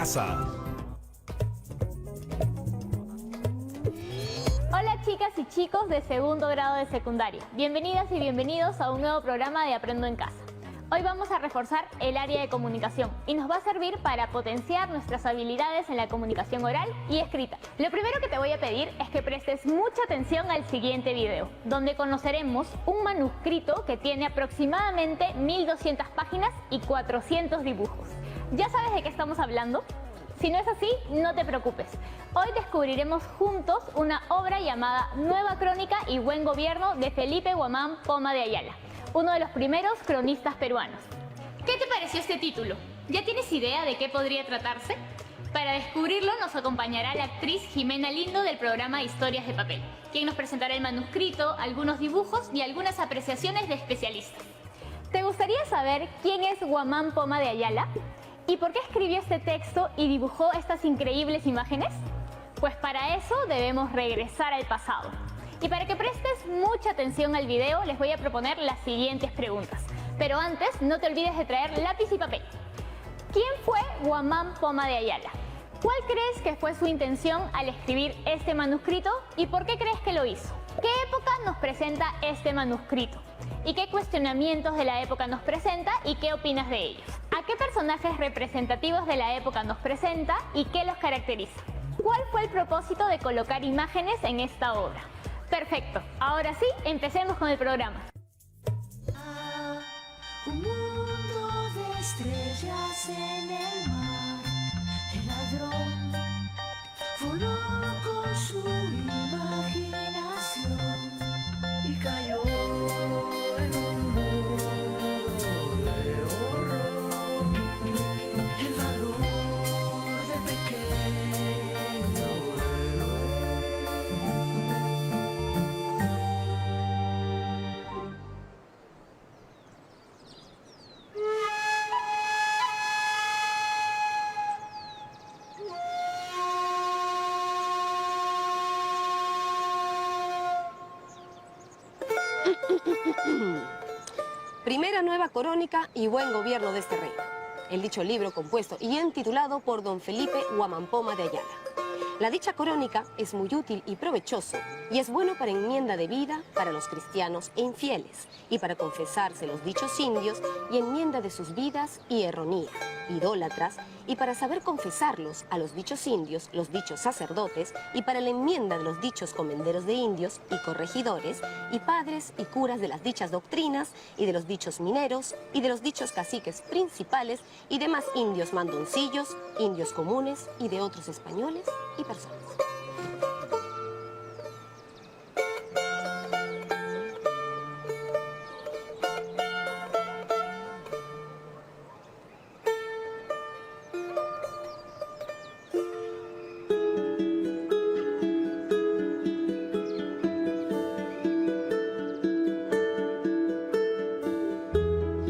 casa. Hola chicas y chicos de segundo grado de secundaria. Bienvenidas y bienvenidos a un nuevo programa de Aprendo en Casa. Hoy vamos a reforzar el área de comunicación y nos va a servir para potenciar nuestras habilidades en la comunicación oral y escrita. Lo primero que te voy a pedir es que prestes mucha atención al siguiente video, donde conoceremos un manuscrito que tiene aproximadamente 1200 páginas y 400 dibujos. ¿Ya sabes de qué estamos hablando? Si no es así, no te preocupes. Hoy descubriremos juntos una obra llamada Nueva Crónica y Buen Gobierno de Felipe Guamán Poma de Ayala, uno de los primeros cronistas peruanos. ¿Qué te pareció este título? ¿Ya tienes idea de qué podría tratarse? Para descubrirlo nos acompañará la actriz Jimena Lindo del programa Historias de Papel, quien nos presentará el manuscrito, algunos dibujos y algunas apreciaciones de especialistas. ¿Te gustaría saber quién es Guamán Poma de Ayala? ¿Y por qué escribió este texto y dibujó estas increíbles imágenes? Pues para eso debemos regresar al pasado. Y para que prestes mucha atención al video, les voy a proponer las siguientes preguntas. Pero antes, no te olvides de traer lápiz y papel. ¿Quién fue Guamán Poma de Ayala? ¿Cuál crees que fue su intención al escribir este manuscrito y por qué crees que lo hizo? ¿Qué época nos presenta este manuscrito? ¿Y qué cuestionamientos de la época nos presenta y qué opinas de ellos? ¿A qué personajes representativos de la época nos presenta y qué los caracteriza? ¿Cuál fue el propósito de colocar imágenes en esta obra? Perfecto, ahora sí, empecemos con el programa. Un mundo de estrellas en el mar. El ladrón voló con su imaginación y cayó en un mundo de horror. El valor de pequeño héroe. Primera nueva crónica y buen gobierno de este reino. El dicho libro compuesto y entitulado por don Felipe Guamán Poma de Ayala. La dicha crónica es muy útil y provechoso y es bueno para enmienda de vida para los cristianos e infieles y para confesarse los dichos indios y enmienda de sus vidas y erronía, idólatras y para saber confesarlos a los dichos indios, los dichos sacerdotes y para la enmienda de los dichos comenderos de indios y corregidores y padres y curas de las dichas doctrinas y de los dichos mineros y de los dichos caciques principales y demás indios mandoncillos, indios comunes y de otros españoles y personas.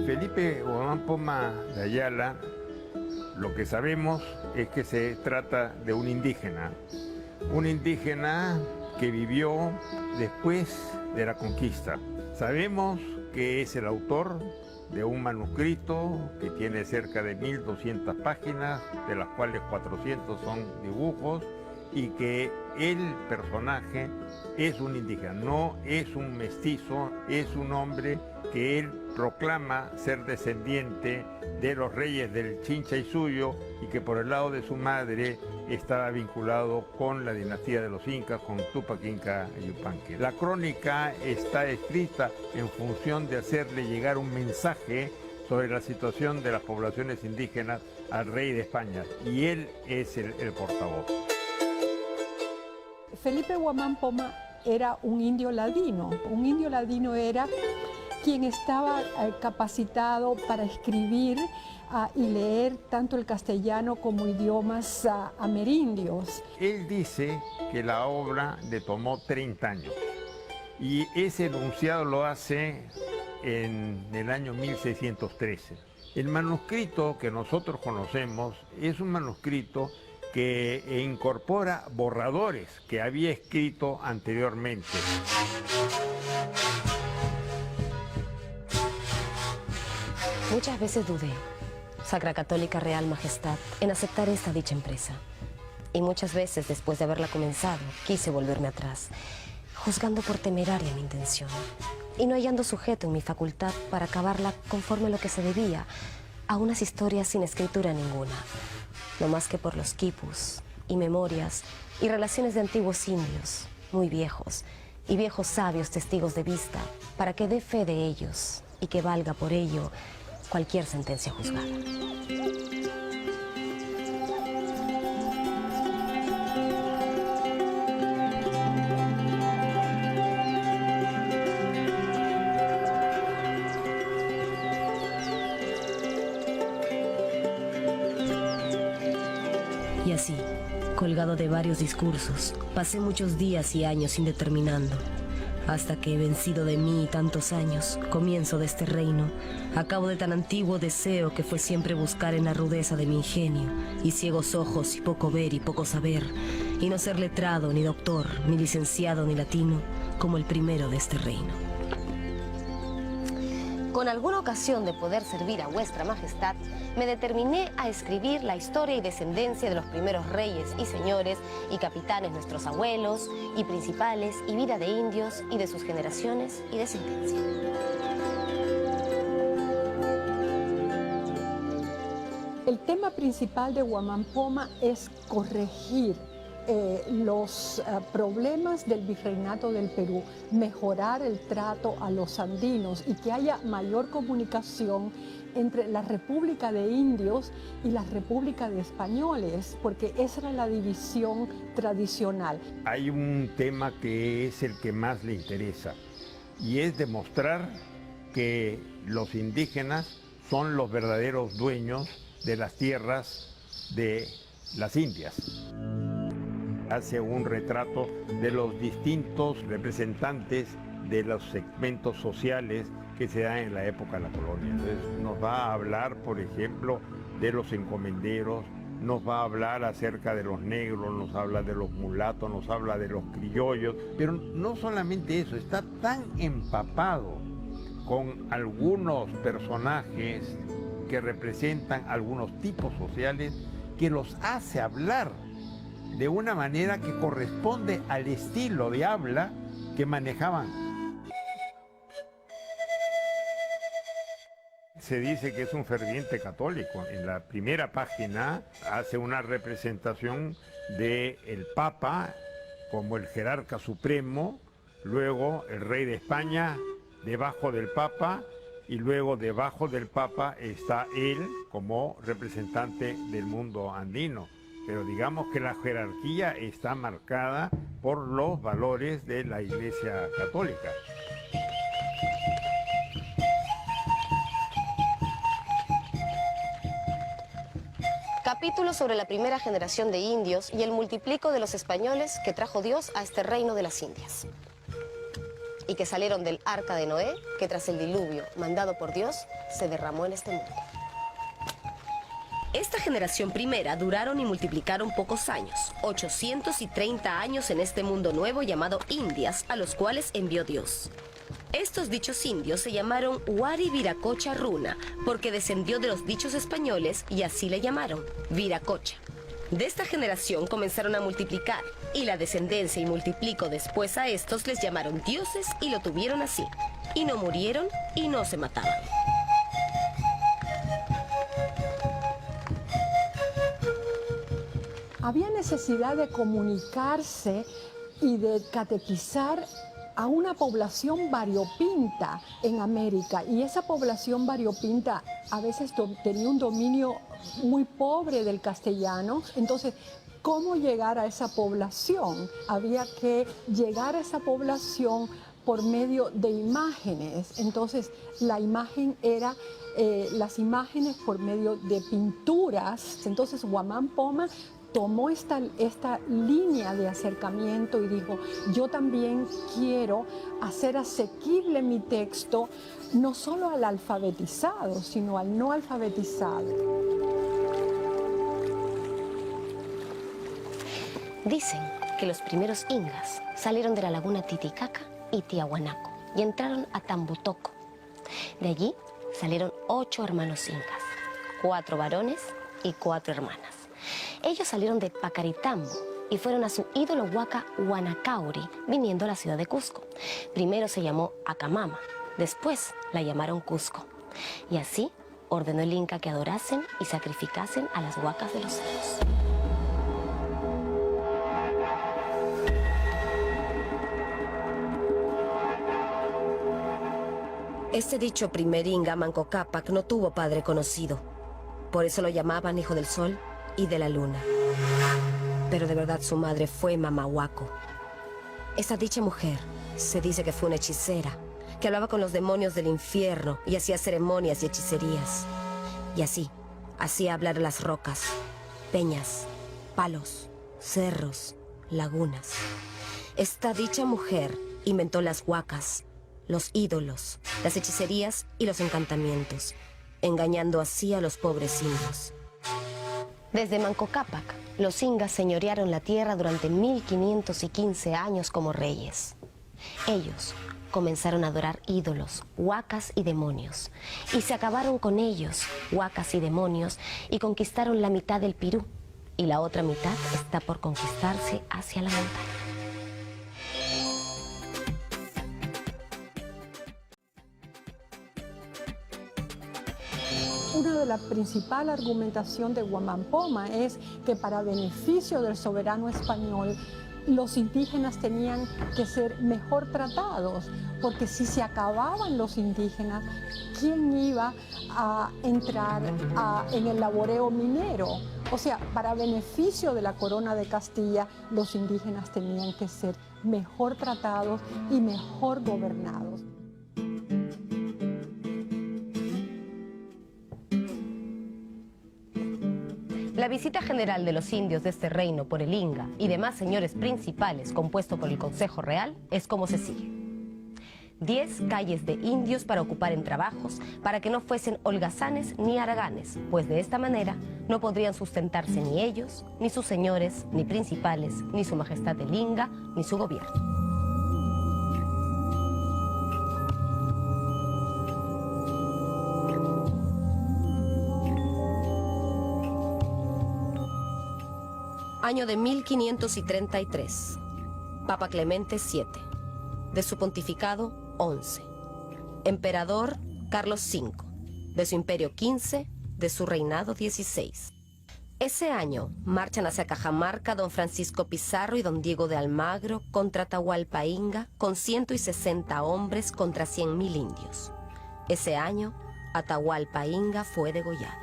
Felipe Guamán Poma de Ayala, lo que sabemos es que se trata de un indígena que vivió después de la conquista. Sabemos que es el autor de un manuscrito que tiene cerca de 1200 páginas, de las cuales 400 son dibujos, y que el personaje es un indígena, no es un mestizo, es un hombre que él proclama ser descendiente de los reyes del Chincha y Suyo y que por el lado de su madre estaba vinculado con la dinastía de los Incas, con Tupac Inca Yupanqui. La crónica está escrita en función de hacerle llegar un mensaje sobre la situación de las poblaciones indígenas al rey de España y él es el portavoz. Felipe Guamán Poma era un indio ladino. Un indio ladino era quien estaba capacitado para escribir y leer tanto el castellano como idiomas amerindios. Él dice que la obra le tomó 30 años y ese enunciado lo hace en el año 1613. El manuscrito que nosotros conocemos es un manuscrito que incorpora borradores que había escrito anteriormente. Muchas veces dudé. Sacra Católica Real Majestad, en aceptar esta dicha empresa. Y muchas veces, después de haberla comenzado, quise volverme atrás, juzgando por temeraria mi intención, y no hallando sujeto en mi facultad para acabarla conforme a lo que se debía a unas historias sin escritura ninguna, no más que por los quipus y memorias y relaciones de antiguos indios, muy viejos, y viejos sabios testigos de vista, para que dé fe de ellos y que valga por ello cualquier sentencia juzgada. Y así, colgado de varios discursos, pasé muchos días y años indeterminando, hasta que, vencido de mí tantos años, comienzo de este reino, a cabo de tan antiguo deseo que fue siempre buscar en la rudeza de mi ingenio, y ciegos ojos y poco ver y poco saber, y no ser letrado, ni doctor, ni licenciado, ni latino, como el primero de este reino. Con alguna ocasión de poder servir a vuestra majestad, me determiné a escribir la historia y descendencia de los primeros reyes y señores y capitanes, nuestros abuelos y principales, y vida de indios y de sus generaciones y descendencia. El tema principal de Huamampoma es corregir los problemas del virreinato del Perú, mejorar el trato a los andinos y que haya mayor comunicación entre la República de Indios y la República de Españoles, porque esa era la división tradicional. Hay un tema que es el que más le interesa y es demostrar que los indígenas son los verdaderos dueños de las tierras de las Indias. Hace un retrato de los distintos representantes de los segmentos sociales que se dan en la época de la colonia. Entonces nos va a hablar, por ejemplo, de los encomenderos, nos va a hablar acerca de los negros, nos habla de los mulatos, nos habla de los criollos, pero no solamente eso, está tan empapado con algunos personajes que representan algunos tipos sociales que los hace hablar de una manera que corresponde al estilo de habla que manejaban. Se dice que es un ferviente católico. En la primera página hace una representación del Papa como el jerarca supremo, luego el rey de España debajo del Papa, y luego debajo del Papa está él como representante del mundo andino. Pero digamos que la jerarquía está marcada por los valores de la Iglesia Católica. Capítulo sobre la primera generación de indios y el multiplico de los españoles que trajo Dios a este reino de las Indias, y que salieron del arca de Noé, que tras el diluvio mandado por Dios se derramó en este mundo. Esta generación primera duraron y multiplicaron pocos años, 830 años en este mundo nuevo llamado Indias, a los cuales envió Dios. Estos dichos indios se llamaron Huari Viracocha Runa, porque descendió de los dichos españoles y así le llamaron, Viracocha. De esta generación comenzaron a multiplicar, y la descendencia y multiplico después a estos les llamaron dioses y lo tuvieron así, y no murieron y no se mataban. Había necesidad de comunicarse y de catequizar a una población variopinta en América, y esa población variopinta a veces tenía un dominio muy pobre del castellano. Entonces, ¿cómo llegar a esa población? Había que llegar a esa población por medio de imágenes. Entonces, la imagen era las imágenes por medio de pinturas. Entonces, Huamampoma tomó esta línea de acercamiento y dijo, yo también quiero hacer asequible mi texto, no solo al alfabetizado, sino al no alfabetizado. Dicen que los primeros ingas salieron de la laguna Titicaca y Tiahuanaco y entraron a Tambutoco. De allí salieron 8 hermanos incas, 4 varones y 4 hermanas. Ellos salieron de Pacaritambo y fueron a su ídolo huaca Huanacauri, viniendo a la ciudad de Cusco. Primero se llamó Acamama, después la llamaron Cusco. Y así ordenó el Inca que adorasen y sacrificasen a las huacas de los cerros. Este dicho primer Inga Manco Cápac no tuvo padre conocido. Por eso lo llamaban Hijo del Sol y de la Luna. Pero de verdad su madre fue Mama Huaco. Esa dicha mujer se dice que fue una hechicera, que hablaba con los demonios del infierno y hacía ceremonias y hechicerías. Y así, hacía hablar a las rocas, peñas, palos, cerros, lagunas. Esta dicha mujer inventó las huacas, los ídolos, las hechicerías y los encantamientos, engañando así a los pobres indios. Desde Manco Cápac, los ingas señorearon la tierra durante 1515 años como reyes. Ellos comenzaron a adorar ídolos, huacas y demonios, y se acabaron con ellos, huacas y demonios, y conquistaron la mitad del Pirú, y la otra mitad está por conquistarse hacia la montaña. Una de las principales argumentaciones de Huamampoma es que para beneficio del soberano español, los indígenas tenían que ser mejor tratados, porque si se acababan los indígenas, ¿quién iba a entrar en el laboreo minero? O sea, para beneficio de la corona de Castilla, los indígenas tenían que ser mejor tratados y mejor gobernados. La visita general de los indios de este reino por el Inga y demás señores principales compuesto por el Consejo Real es como se sigue. 10 calles de indios para ocupar en trabajos, para que no fuesen holgazanes ni haraganes, pues de esta manera no podrían sustentarse ni ellos, ni sus señores, ni principales, ni su majestad el Inga, ni su gobierno. Año de 1533. Papa Clemente VII. De su pontificado, 11. Emperador Carlos V. De su imperio, 15. De su reinado, 16. Ese año marchan hacia Cajamarca don Francisco Pizarro y don Diego de Almagro contra Atahualpa Inga con 160 hombres contra 100.000 indios. Ese año, Atahualpa Inga fue degollado.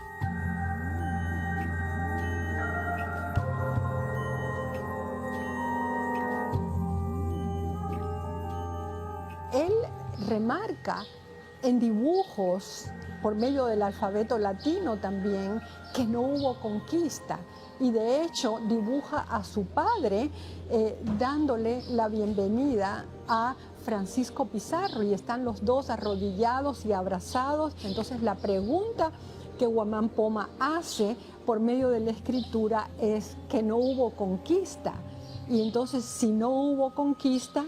Él remarca en dibujos, por medio del alfabeto latino también, que no hubo conquista. Y de hecho dibuja a su padre dándole la bienvenida a Francisco Pizarro y están los dos arrodillados y abrazados. Entonces la pregunta que Huamampoma hace por medio de la escritura es que no hubo conquista. Y entonces si no hubo conquista,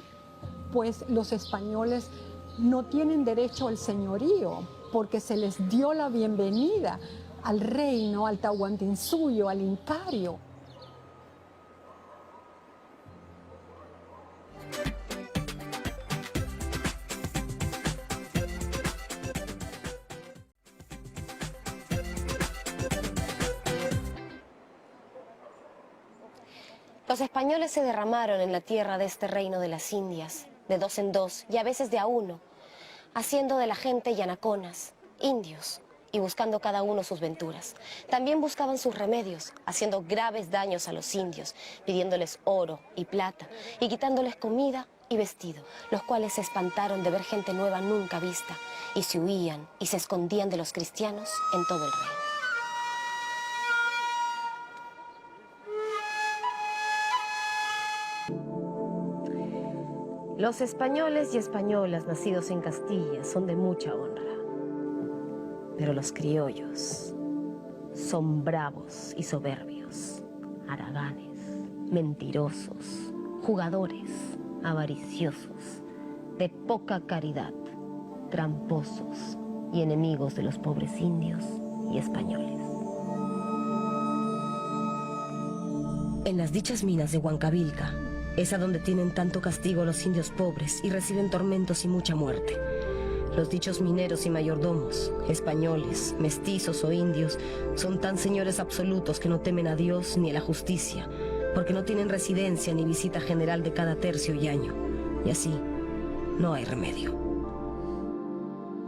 pues los españoles no tienen derecho al señorío, porque se les dio la bienvenida al reino, al Tahuantinsuyo, al imperio. Los españoles se derramaron en la tierra de este reino de las Indias, de dos en dos y a veces de a uno, haciendo de la gente yanaconas, indios, y buscando cada uno sus venturas. También buscaban sus remedios, haciendo graves daños a los indios, pidiéndoles oro y plata, y quitándoles comida y vestido, los cuales se espantaron de ver gente nueva nunca vista, y se huían y se escondían de los cristianos en todo el reino. Los españoles y españolas nacidos en Castilla son de mucha honra, pero los criollos son bravos y soberbios, haraganes, mentirosos, jugadores, avariciosos, de poca caridad, tramposos y enemigos de los pobres indios y españoles. En las dichas minas de Huancavilca, es a donde tienen tanto castigo los indios pobres y reciben tormentos y mucha muerte. Los dichos mineros y mayordomos, españoles, mestizos o indios, son tan señores absolutos que no temen a Dios ni a la justicia, porque no tienen residencia ni visita general de cada tercio y año. Y así, no hay remedio.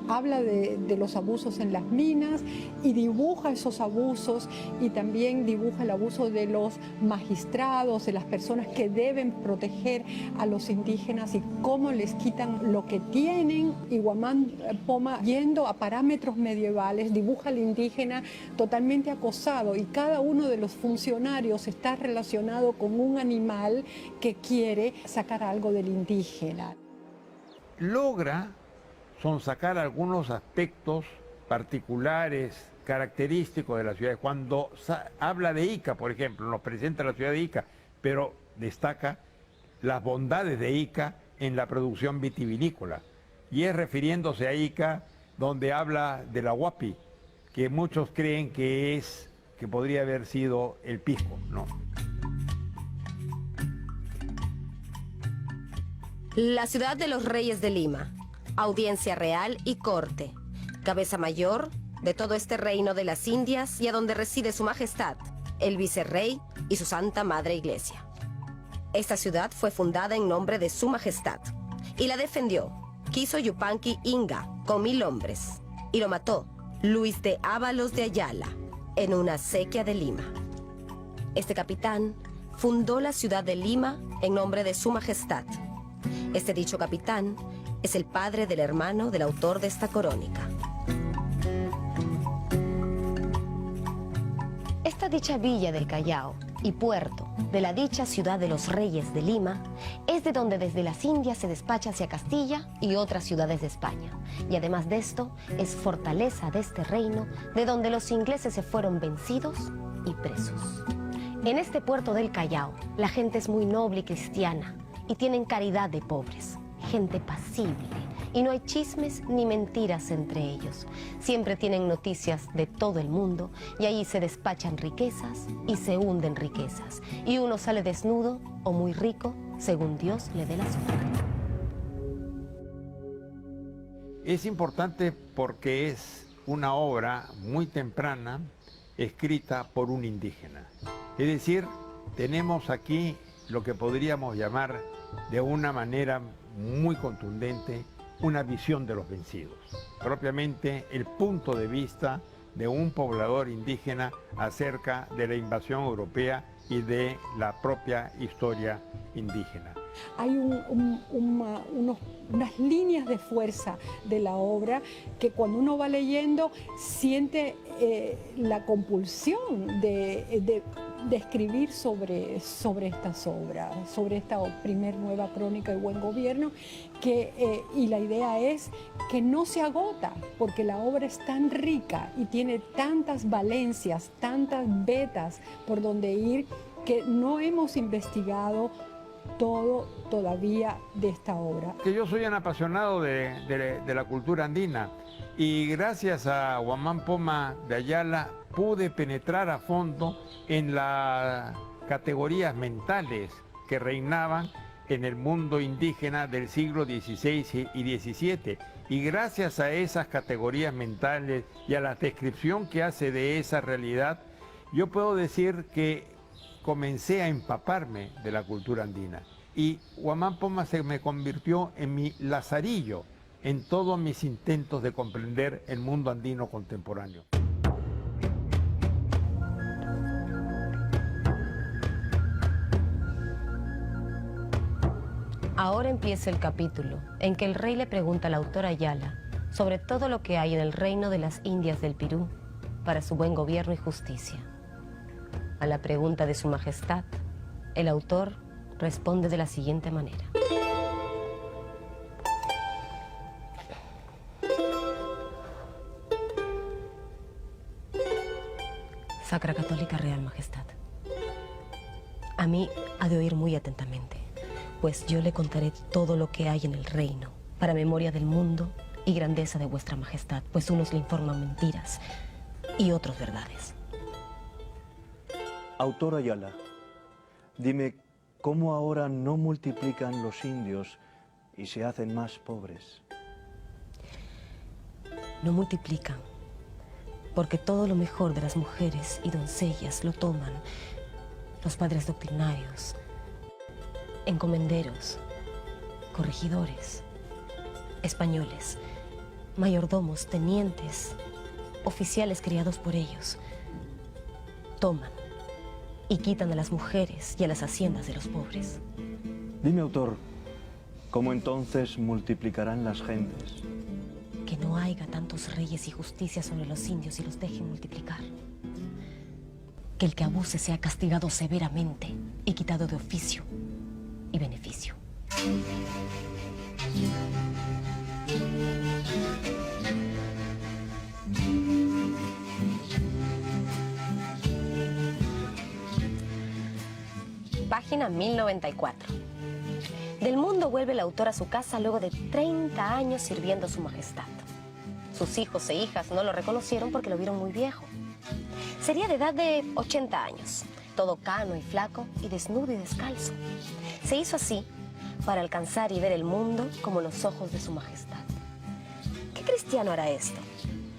Habla de los abusos en las minas y dibuja esos abusos, y también dibuja el abuso de los magistrados, de las personas que deben proteger a los indígenas y cómo les quitan lo que tienen. Y Guamán Poma, yendo a parámetros medievales, dibuja al indígena totalmente acosado, y cada uno de los funcionarios está relacionado con un animal que quiere sacar algo del indígena. Logra sonsacar algunos aspectos particulares, característicos de la ciudad. Cuando habla de Ica, por ejemplo, nos presenta la ciudad de Ica, pero destaca las bondades de Ica en la producción vitivinícola. Y es refiriéndose a Ica donde habla de la Huapi, que muchos creen que podría haber sido el Pisco, ¿no? La ciudad de los reyes de Lima, audiencia real y corte, cabeza mayor de todo este reino de las Indias y a donde reside su majestad, el vicerrey y su santa madre iglesia. Esta ciudad fue fundada en nombre de su majestad y la defendió Quiso Yupanqui Inga con 1000 hombres y lo mató Luis de Ábalos de Ayala en una acequia de Lima. Este capitán fundó la ciudad de Lima en nombre de su majestad. Este dicho capitán es el padre del hermano del autor de esta crónica. Esta dicha villa del Callao y puerto de la dicha ciudad de los reyes de Lima es de donde desde las Indias se despacha hacia Castilla y otras ciudades de España. Y además de esto, es fortaleza de este reino de donde los ingleses se fueron vencidos y presos. En este puerto del Callao, la gente es muy noble y cristiana y tienen caridad de pobres. Gente pasible, y no hay chismes ni mentiras entre ellos. Siempre tienen noticias de todo el mundo y allí se despachan riquezas y se hunden riquezas. Y uno sale desnudo o muy rico según Dios le dé la suerte. Es importante porque es una obra muy temprana escrita por un indígena. Es decir, tenemos aquí lo que podríamos llamar de una manera muy contundente una visión de los vencidos, propiamente el punto de vista de un poblador indígena acerca de la invasión europea y de la propia historia indígena. Hay unas líneas de fuerza de la obra que cuando uno va leyendo siente la compulsión de escribir sobre estas obras, sobre esta primer nueva crónica de buen gobierno, y la idea es que no se agota, porque la obra es tan rica y tiene tantas valencias, tantas vetas por donde ir, que no hemos investigado todo todavía de esta obra. Que yo soy un apasionado de la cultura andina y gracias a Guamán Poma de Ayala pude penetrar a fondo en las categorías mentales que reinaban en el mundo indígena del siglo XVI y XVII. Y gracias a esas categorías mentales y a la descripción que hace de esa realidad, yo puedo decir que comencé a empaparme de la cultura andina. Y Guamán Poma se me convirtió en mi lazarillo en todos mis intentos de comprender el mundo andino contemporáneo. Ahora empieza el capítulo en que el rey le pregunta al autor Ayala sobre todo lo que hay en el reino de las Indias del Pirú para su buen gobierno y justicia. A la pregunta de su majestad, el autor responde de la siguiente manera. Sacra Católica Real Majestad, a mí ha de oír muy atentamente, pues yo le contaré todo lo que hay en el reino, para memoria del mundo y grandeza de vuestra majestad, pues unos le informan mentiras y otros verdades. Autor Ayala, dime, ¿cómo ahora no multiplican los indios y se hacen más pobres? No multiplican, porque todo lo mejor de las mujeres y doncellas lo toman los padres doctrinarios, encomenderos, corregidores, españoles, mayordomos, tenientes, oficiales criados por ellos. Toman y quitan a las mujeres y a las haciendas de los pobres. Dime, autor, ¿cómo entonces multiplicarán las gentes? Que no haya tantos reyes y justicia sobre los indios y los dejen multiplicar. Que el que abuse sea castigado severamente y quitado de oficio y beneficio. Página 1094. Del mundo vuelve el autor a su casa luego de 30 años sirviendo a su majestad. Sus hijos e hijas no lo reconocieron porque lo vieron muy viejo. Sería de edad de 80 años, todo cano y flaco y desnudo y descalzo. Se hizo así para alcanzar y ver el mundo como los ojos de su majestad. ¿Qué cristiano hará esto?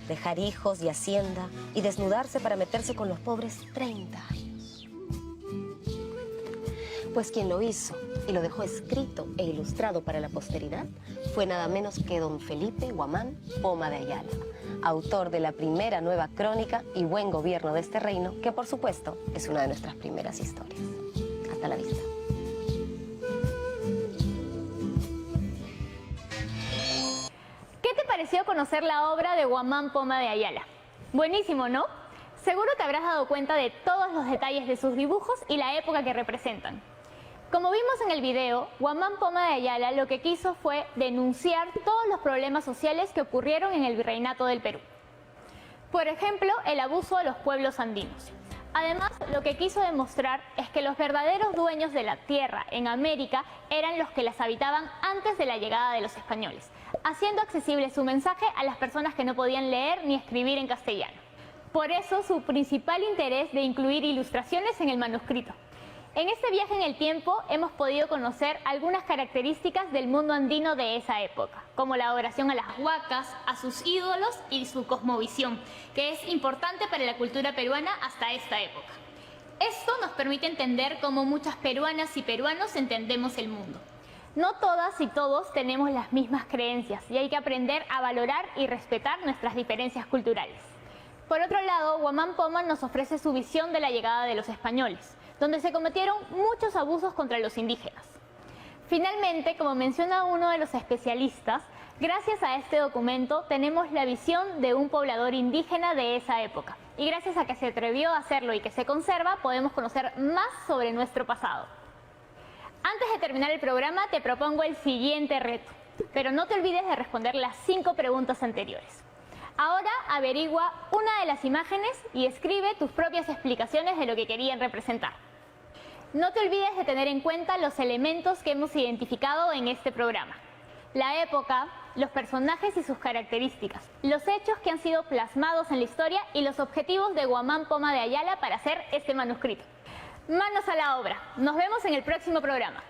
Dejar hijos y hacienda y desnudarse para meterse con los pobres 30 años. Pues quien lo hizo y lo dejó escrito e ilustrado para la posteridad fue nada menos que don Felipe Guamán Poma de Ayala, autor de la primera nueva crónica y buen gobierno de este reino, que por supuesto es una de nuestras primeras historias. Hasta la vista. ¿Qué te pareció conocer la obra de Guamán Poma de Ayala? Buenísimo, ¿no? Seguro te habrás dado cuenta de todos los detalles de sus dibujos y la época que representan. Como vimos en el video, Guamán Poma de Ayala lo que quiso fue denunciar todos los problemas sociales que ocurrieron en el Virreinato del Perú. Por ejemplo, el abuso de los pueblos andinos. Además, lo que quiso demostrar es que los verdaderos dueños de la tierra en América eran los que las habitaban antes de la llegada de los españoles, haciendo accesible su mensaje a las personas que no podían leer ni escribir en castellano. Por eso, su principal interés de incluir ilustraciones en el manuscrito. En este viaje en el tiempo hemos podido conocer algunas características del mundo andino de esa época, como la adoración a las huacas, a sus ídolos y su cosmovisión, que es importante para la cultura peruana hasta esta época. Esto nos permite entender cómo muchas peruanas y peruanos entendemos el mundo. No todas y todos tenemos las mismas creencias y hay que aprender a valorar y respetar nuestras diferencias culturales. Por otro lado, Guamán Poma nos ofrece su visión de la llegada de los españoles, donde se cometieron muchos abusos contra los indígenas. Finalmente, como menciona uno de los especialistas, gracias a este documento tenemos la visión de un poblador indígena de esa época. Y gracias a que se atrevió a hacerlo y que se conserva, podemos conocer más sobre nuestro pasado. Antes de terminar el programa, te propongo el siguiente reto, pero no te olvides de responder las 5 preguntas anteriores. Ahora averigua una de las imágenes y escribe tus propias explicaciones de lo que querían representar. No te olvides de tener en cuenta los elementos que hemos identificado en este programa: la época, los personajes y sus características, los hechos que han sido plasmados en la historia y los objetivos de Guamán Poma de Ayala para hacer este manuscrito. Manos a la obra. Nos vemos en el próximo programa.